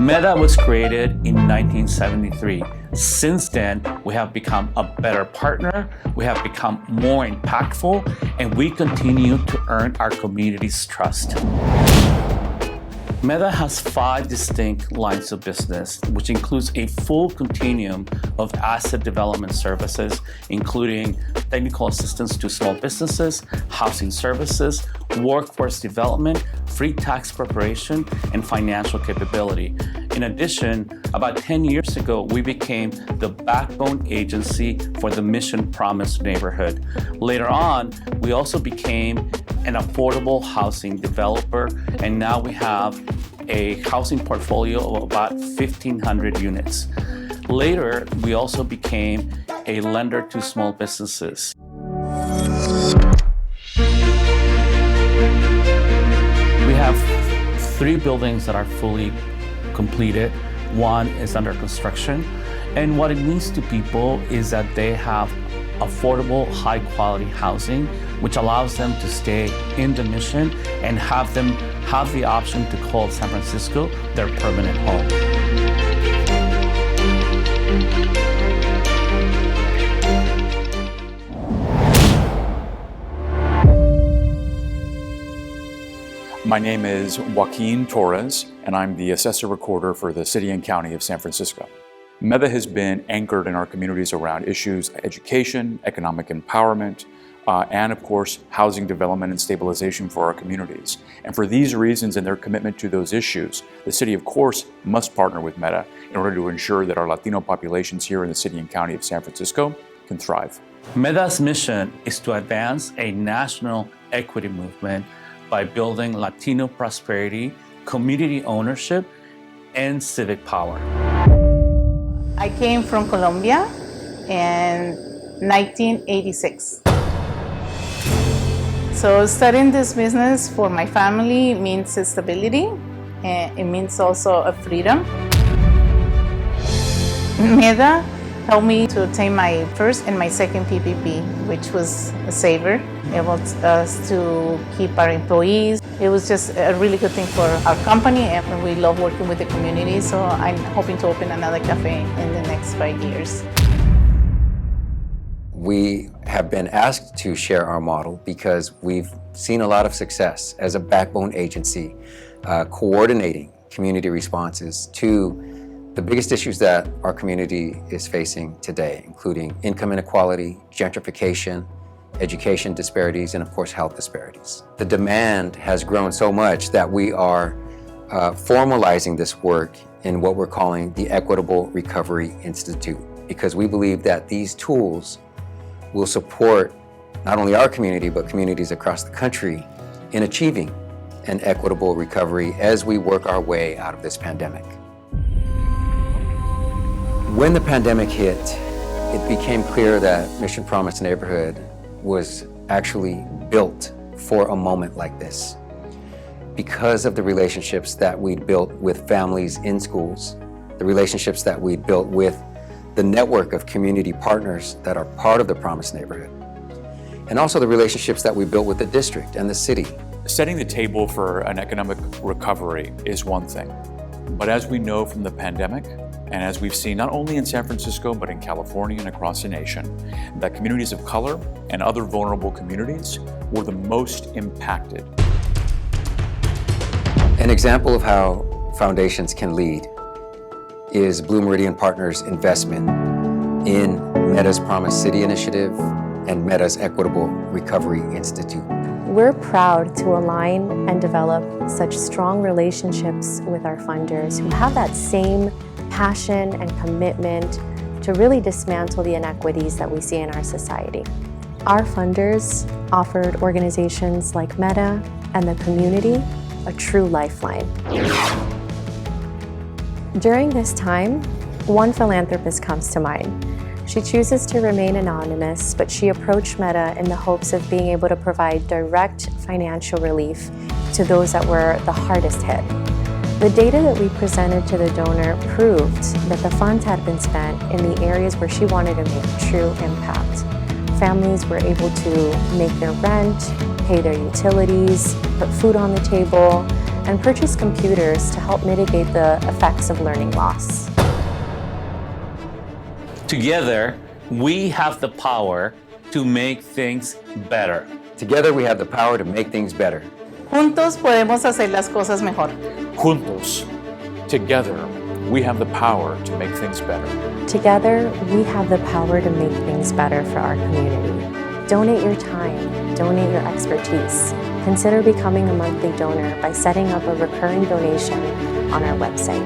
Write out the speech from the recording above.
MEDA was created in 1973. Since then, we have become a better partner, we have become more impactful, and we continue to earn our community's trust. MEDA has 5 distinct lines of business, which includes a full continuum of asset development services, including technical assistance to small businesses, housing services, workforce development, free tax preparation, and financial capability. In addition, about 10 years ago, we became the backbone agency for the Mission Promise neighborhood. Later on, we also became an affordable housing developer, and now we have a housing portfolio of about 1,500 units. Later, we also became a lender to small businesses. We have 3 buildings that are fully completed. 1 is under construction. And what it means to people is that they have affordable, high-quality housing, which allows them to stay in the Mission and have the option to call San Francisco their permanent home. My name is Joaquin Torres, and I'm the Assessor Recorder for the City and County of San Francisco. MEDA has been anchored in our communities around issues of education, economic empowerment, and of course, housing development and stabilization for our communities. And for these reasons and their commitment to those issues, the city, of course, must partner with MEDA in order to ensure that our Latino populations here in the City and County of San Francisco can thrive. MEDA's mission is to advance a national equity movement by building Latino prosperity, community ownership, and civic power. I came from Colombia in 1986. So starting this business for my family means stability, and it means also a freedom. MEDA helped me to obtain my first and my second PPP, which was a saver. It helped us to keep our employees. It was just a really good thing for our company, and we love working with the community, so I'm hoping to open another cafe in the next 5 years. We have been asked to share our model because we've seen a lot of success as a backbone agency, coordinating community responses to the biggest issues that our community is facing today, including income inequality, gentrification, education disparities, and of course, health disparities. The demand has grown so much that we are formalizing this work in what we're calling the Equitable Recovery Institute, because we believe that these tools will support not only our community, but communities across the country in achieving an equitable recovery as we work our way out of this pandemic. When the pandemic hit, it became clear that Mission Promise neighborhood was actually built for a moment like this. Because of the relationships that we'd built with families in schools, the relationships that we'd built with the network of community partners that are part of the Promise neighborhood, and also the relationships that we built with the district and the city. Setting the table for an economic recovery is one thing, but as we know from the pandemic, and as we've seen not only in San Francisco, but in California and across the nation, that communities of color and other vulnerable communities were the most impacted. An example of how foundations can lead is Blue Meridian Partners' investment in MEDA's Promise City Initiative and MEDA's Equitable Recovery Institute. We're proud to align and develop such strong relationships with our funders who have that same passion and commitment to really dismantle the inequities that we see in our society. Our funders offered organizations like MEDA and the community a true lifeline. During this time, one philanthropist comes to mind. She chooses to remain anonymous, but she approached MEDA in the hopes of being able to provide direct financial relief to those that were the hardest hit. The data that we presented to the donor proved that the funds had been spent in the areas where she wanted to make true impact. Families were able to make their rent, pay their utilities, put food on the table, and purchase computers to help mitigate the effects of learning loss. Together, we have the power to make things better. Together we have the power to make things better. Juntos podemos hacer las cosas mejor. Juntos, together, we have the power to make things better. Together, we have the power to make things better for our community. Donate your time, donate your expertise. Consider becoming a monthly donor by setting up a recurring donation on our website.